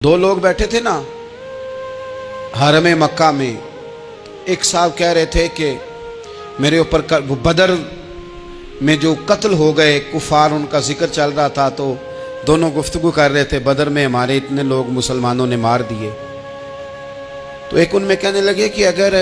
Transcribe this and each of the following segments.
دو لوگ بیٹھے تھے نا حرم مکہ میں. ایک صاحب کہہ رہے تھے کہ میرے اوپر بدر میں جو قتل ہو گئے کفار ان کا ذکر چل رہا تھا، تو دونوں گفتگو کر رہے تھے بدر میں ہمارے اتنے لوگ مسلمانوں نے مار دیے. تو ایک ان میں کہنے لگے کہ اگر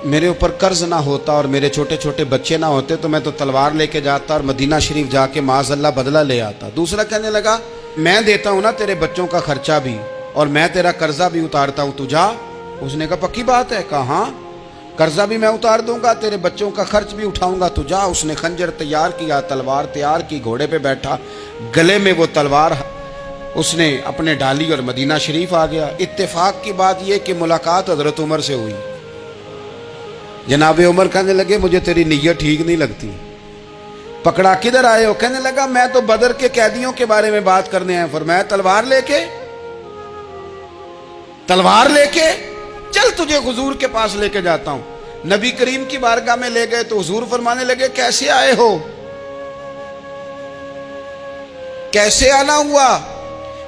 میرے اوپر قرض نہ ہوتا اور میرے چھوٹے چھوٹے بچے نہ ہوتے تو میں تو تلوار لے کے جاتا اور مدینہ شریف جا کے معاذ اللہ بدلہ لے آتا. دوسرا کہنے لگا میں دیتا ہوں نا تیرے بچوں کا خرچہ بھی اور میں تیرا قرضہ بھی اتارتا ہوں، تو جا. اس نے کہا پکی بات ہے؟ کہا ہاں، قرضہ بھی میں اتار دوں گا، تیرے بچوں کا خرچ بھی اٹھاؤں گا، تو جا. اس نے خنجر تیار کیا، تلوار تیار کی، گھوڑے پہ بیٹھا، گلے میں وہ تلوار اس نے اپنے ڈالی اور مدینہ شریف آ گیا. اتفاق کی بات یہ کہ ملاقات حضرت عمر سے ہوئی. جناب عمر کہنے لگے مجھے تیری نیت ٹھیک نہیں لگتی. پکڑا کدھر آئے ہو؟ کہنے لگا میں تو بدر کے قیدیوں کے بارے میں بات کرنے آیا. فرمایا تلوار لے کے چل تجھے حضور کے پاس لے کے جاتا ہوں. نبی کریم کی بارگاہ میں لے گئے تو حضور فرمانے لگے کیسے آئے ہو؟ کیسے آنا ہوا؟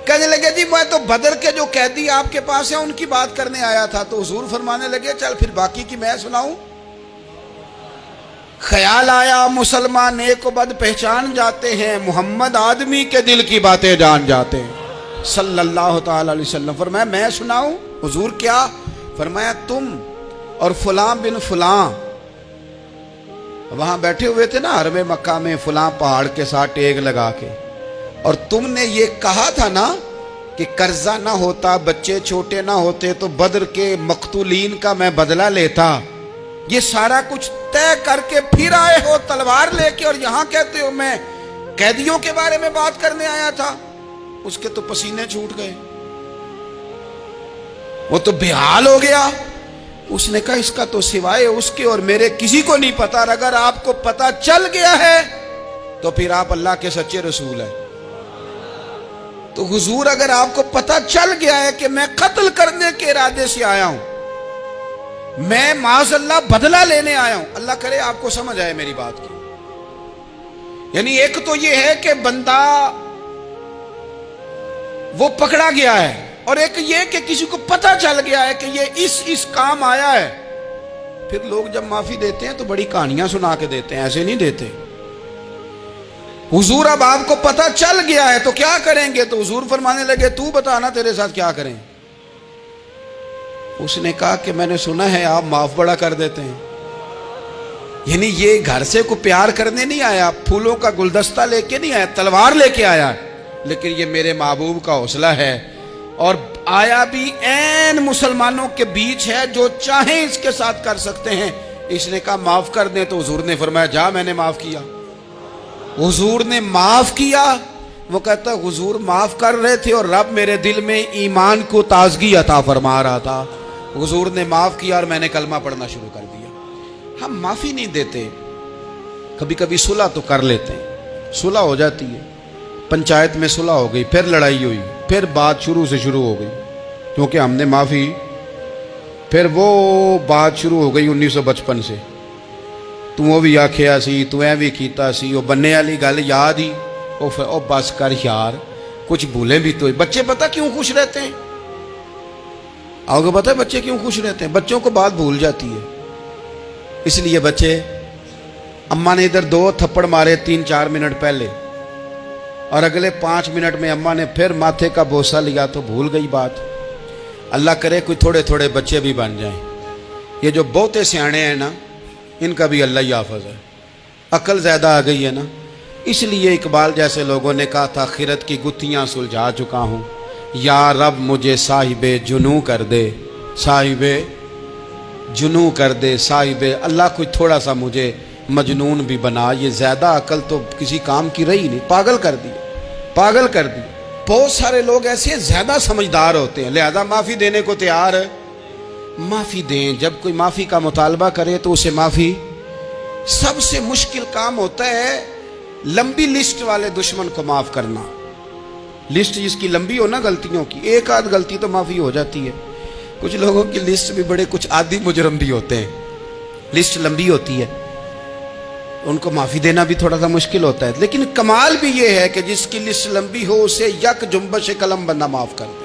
کہنے لگے جی میں تو بدر کے جو قیدی آپ کے پاس ہیں ان کی بات کرنے آیا تھا. تو حضور فرمانے لگے چل پھر باقی کی میں سناؤں. خیال آیا مسلمان نیک و بد پہچان جاتے ہیں، محمد آدمی کے دل کی باتیں جان جاتے ہیں صلی اللہ تعالی علیہ وسلم. فرمایا میں سناؤں؟ حضور کیا؟ فرمایا تم اور فلاں بن فلاں وہاں بیٹھے ہوئے تھے نا حرم مکہ میں فلاں پہاڑ کے ساتھ ٹیک لگا کے، اور تم نے یہ کہا تھا نا کہ قرضہ نہ ہوتا، بچے چھوٹے نہ ہوتے تو بدر کے مقتولین کا میں بدلہ لیتا. یہ سارا کچھ طے کر کے پھر آئے ہو تلوار لے کے، اور یہاں کہتے ہو میں قیدیوں کے بارے میں بات کرنے آیا تھا. اس کے تو پسینے چھوٹ گئے، وہ تو بے حال ہو گیا. اس نے کہا اس کا تو سوائے اس کے اور میرے کسی کو نہیں پتا، اور اگر آپ کو پتا چل گیا ہے تو پھر آپ اللہ کے سچے رسول ہیں. تو حضور اگر آپ کو پتا چل گیا ہے کہ میں قتل کرنے کے ارادے سے آیا ہوں، میں معاذ اللہ بدلہ لینے آیا ہوں، اللہ کرے آپ کو سمجھ آئے میری بات کی. یعنی ایک تو یہ ہے کہ بندہ وہ پکڑا گیا ہے، اور ایک یہ کہ کسی کو پتا چل گیا ہے کہ یہ اس کام آیا ہے. پھر لوگ جب معافی دیتے ہیں تو بڑی کہانیاں سنا کے دیتے ہیں، ایسے نہیں دیتے. حضور اب آپ کو پتا چل گیا ہے تو کیا کریں گے؟ تو حضور فرمانے لگے تو بتانا تیرے ساتھ کیا کریں. اس نے کہا کہ میں نے سنا ہے آپ معاف بڑا کر دیتے ہیں. یعنی یہ گھر سے کو پیار کرنے نہیں آیا، پھولوں کا گلدستہ لے کے نہیں آیا، تلوار لے کے آیا، لیکن یہ میرے محبوب کا حوصلہ ہے. اور آیا بھی عین مسلمانوں کے بیچ ہے، جو چاہیں اس کے ساتھ کر سکتے ہیں. اس نے کہا معاف کر دیں، تو حضور نے فرمایا جا میں نے معاف کیا. حضور نے معاف کیا. وہ کہتا حضور معاف کر رہے تھے اور رب میرے دل میں ایمان کو تازگی عطا فرما رہا تھا. حضور نے معاف کیا اور میں نے کلمہ پڑھنا شروع کر دیا. ہم معافی نہیں دیتے، کبھی کبھی صلح تو کر لیتے ہیں، صلح ہو جاتی ہے. پنچایت میں صلح ہو گئی، پھر لڑائی ہوئی، پھر بات شروع سے شروع ہو گئی کیونکہ ہم نے معافی، پھر وہ بات شروع ہو گئی 1955 سے. تو وہ بھی آکھیا سی، تو اے بھی کیتا سی، وہ بننے والی گل یاد ہی او بس کر یار، کچھ بھولیں بھی تو. بچے پتہ کیوں خوش رہتے ہیں؟ آپ کو پتہ ہے بچے کیوں خوش رہتے ہیں؟ بچوں کو بات بھول جاتی ہے. اس لیے بچے، اماں نے ادھر 2 تھپڑ مارے 3-4 منٹ پہلے، اور اگلے 5 منٹ میں اماں نے پھر ماتھے کا بوسہ لیا تو بھول گئی بات. اللہ کرے کوئی تھوڑے تھوڑے بچے بھی بن جائیں. یہ جو بہتے سیانے ہیں نا، ان کا بھی اللہ ہی حافظ ہے. عقل زیادہ آ گئی ہے نا. اس لیے اقبال جیسے لوگوں نے کہا تھا خرد کی گتھیاں سلجھا چکا ہوں، یا رب مجھے صاحب جنوں کر دے، صاحب جنوں کر دے، صاحب اللہ کوئی تھوڑا سا مجھے مجنون بھی بنا. یہ زیادہ عقل تو کسی کام کی رہی نہیں، پاگل کر دی، پاگل کر دی. بہت سارے لوگ ایسے زیادہ سمجھدار ہوتے ہیں، لہذا معافی دینے کو تیار ہے. معافی دیں. جب کوئی معافی کا مطالبہ کرے تو اسے معافی. سب سے مشکل کام ہوتا ہے لمبی لسٹ والے دشمن کو معاف کرنا. لسٹ جس کی لمبی ہو نا غلطیوں کی، ایک آدھ غلطی تو معافی ہو جاتی ہے. کچھ لوگوں کی لسٹ بھی بڑے، کچھ عادی مجرم بھی ہوتے ہیں، لسٹ لمبی ہوتی ہے، ان کو معافی دینا بھی تھوڑا سا مشکل ہوتا ہے. لیکن کمال بھی یہ ہے کہ جس کی لسٹ لمبی ہو اسے یک جنبش قلم بندہ معاف کر دے.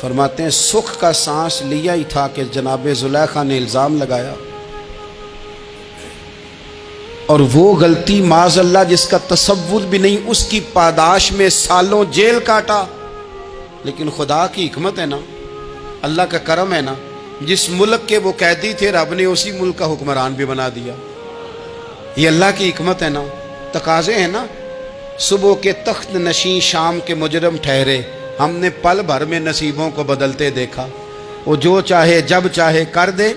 فرماتے ہیں سکھ کا سانس لیا ہی تھا کہ جناب زلیخا نے الزام لگایا، اور وہ غلطی معاذ اللہ جس کا تصور بھی نہیں، اس کی پاداش میں سالوں جیل کاٹا۔ لیکن خدا کی حکمت ہے نا، اللہ کا کرم ہے نا، جس ملک کے وہ قیدی تھے رب نے اسی ملک کا حکمران بھی بنا دیا۔ یہ اللہ کی حکمت ہے نا، تقاضے ہیں نا۔ صبح کے تخت نشین شام کے مجرم ٹھہرے، ہم نے پل بھر میں نصیبوں کو بدلتے دیکھا۔ وہ جو چاہے جب چاہے کر دے۔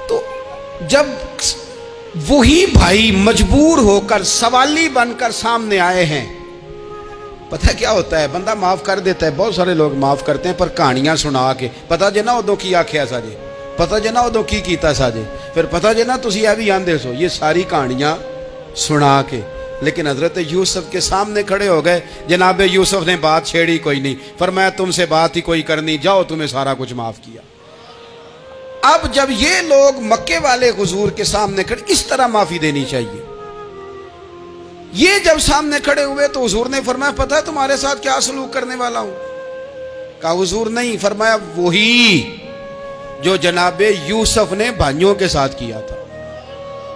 تو جب وہی بھائی مجبور ہو کر سوالی بن کر سامنے آئے ہیں، پتہ کیا ہوتا ہے، بندہ معاف کر دیتا ہے، بہت سارے لوگ معاف کرتے ہیں، پر کہانیاں سنا کے پتہ جنا ادو کی آکھیا سا جے، پتہ جنا ادو کی کیتا سا جے، پھر پتہ جنا تسی اے بھی آندے سو، یہ ساری کہانیاں سنا کے۔ لیکن حضرت یوسف کے سامنے کھڑے ہو گئے، جناب یوسف نے بات چھیڑی کوئی نہیں، فرمایا تم سے بات ہی کوئی کرنی، جاؤ تمہیں سارا کچھ معاف کیا۔ اب جب یہ لوگ مکے والے حضور کے سامنے کھڑے، اس طرح معافی دینی چاہیے۔ یہ جب سامنے کھڑے ہوئے تو حضور نے فرمایا پتہ ہے تمہارے ساتھ کیا سلوک کرنے والا ہوں؟ کہا حضور نہیں، فرمایا وہی جو جناب یوسف نے بھائیوں کے ساتھ کیا تھا،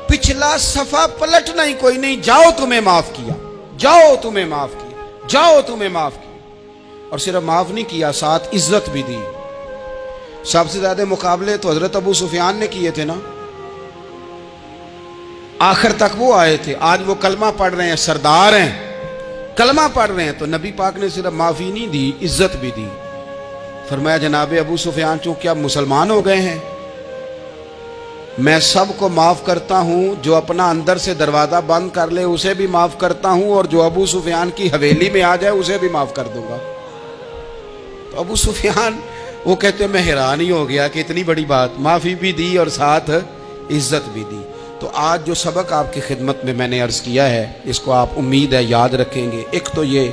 پچھلا صفحہ پلٹنا ہی کوئی نہیں، جاؤ تمہیں معاف کیا، جاؤ تمہیں معاف کیا، جاؤ تمہیں معاف کیا۔ اور صرف معاف نہیں کیا، ساتھ عزت بھی دی۔ سب سے زیادہ مقابلے تو حضرت ابو سفیان نے کیے تھے نا، آخر تک وہ آئے تھے، آج وہ کلمہ پڑھ رہے ہیں، سردار ہیں، کلمہ پڑھ رہے ہیں، تو نبی پاک نے صرف معافی نہیں دی، عزت بھی دی۔ فرمایا جناب ابو سفیان چونکہ اب مسلمان ہو گئے ہیں، میں سب کو معاف کرتا ہوں، جو اپنا اندر سے دروازہ بند کر لے اسے بھی معاف کرتا ہوں، اور جو ابو سفیان کی حویلی میں آ جائے اسے بھی معاف کر دوں گا۔ تو ابو سفیان وہ کہتے ہیں میں حیران ہی ہو گیا کہ اتنی بڑی بات، معافی بھی دی اور ساتھ عزت بھی دی۔ تو آج جو سبق آپ کی خدمت میں نے عرض کیا ہے، اس کو آپ امید ہے یاد رکھیں گے۔ ایک تو یہ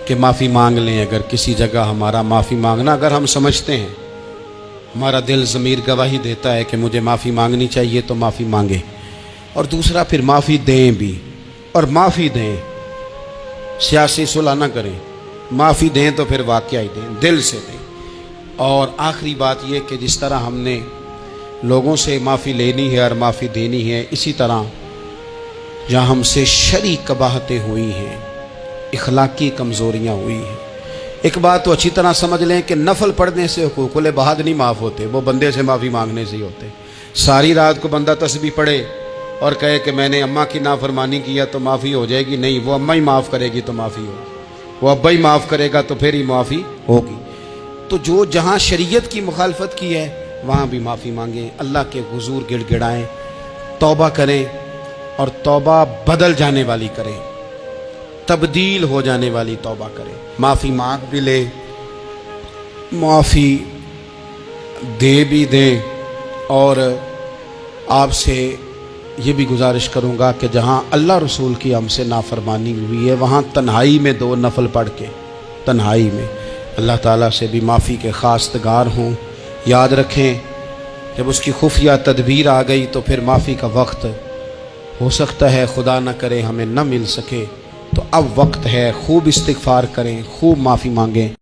کہ معافی مانگ لیں، اگر کسی جگہ ہمارا معافی مانگنا اگر ہم سمجھتے ہیں، ہمارا دل ضمیر گواہی دیتا ہے کہ مجھے معافی مانگنی چاہیے تو معافی مانگیں۔ اور دوسرا پھر معافی دیں بھی، اور معافی دیں، سیاسی صلح نہ کریں، معافی دیں تو پھر واقعی دیں، دل سے دیں۔ اور آخری بات یہ کہ جس طرح ہم نے لوگوں سے معافی لینی ہے اور معافی دینی ہے، اسی طرح جہاں ہم سے شرعی قباحتیں ہوئی ہیں، اخلاقی کمزوریاں ہوئی ہیں، ایک بات تو اچھی طرح سمجھ لیں کہ نفل پڑھنے سے حقوق العباد نہیں معاف ہوتے، وہ بندے سے معافی مانگنے سے ہی ہوتے۔ ساری رات کو بندہ تسبیح پڑھے اور کہے کہ میں نے اماں کی نافرمانی کیا تو معافی ہو جائے گی، نہیں، وہ اماں ہی معاف کرے گی تو معافی ہوگی، وہ ابا ہی معاف کرے گا تو پھر ہی معافی ہوگی۔ تو جو جہاں شریعت کی مخالفت کی ہے وہاں بھی معافی مانگیں، اللہ کے حضور گڑ گڑائیں، توبہ کریں، اور توبہ بدل جانے والی کریں، تبدیل ہو جانے والی توبہ کریں۔ معافی مانگ بھی لیں، معافی دے بھی دیں، اور آپ سے یہ بھی گزارش کروں گا کہ جہاں اللہ رسول کی ہم سے نافرمانی ہوئی ہے وہاں تنہائی میں 2 نفل پڑھ کے، تنہائی میں اللہ تعالیٰ سے بھی معافی کے خواستگار ہوں۔ یاد رکھیں جب اس کی خفیہ تدبیر آ گئی تو پھر معافی کا وقت ہو سکتا ہے خدا نہ کرے ہمیں نہ مل سکے، تو اب وقت ہے، خوب استغفار کریں، خوب معافی مانگیں۔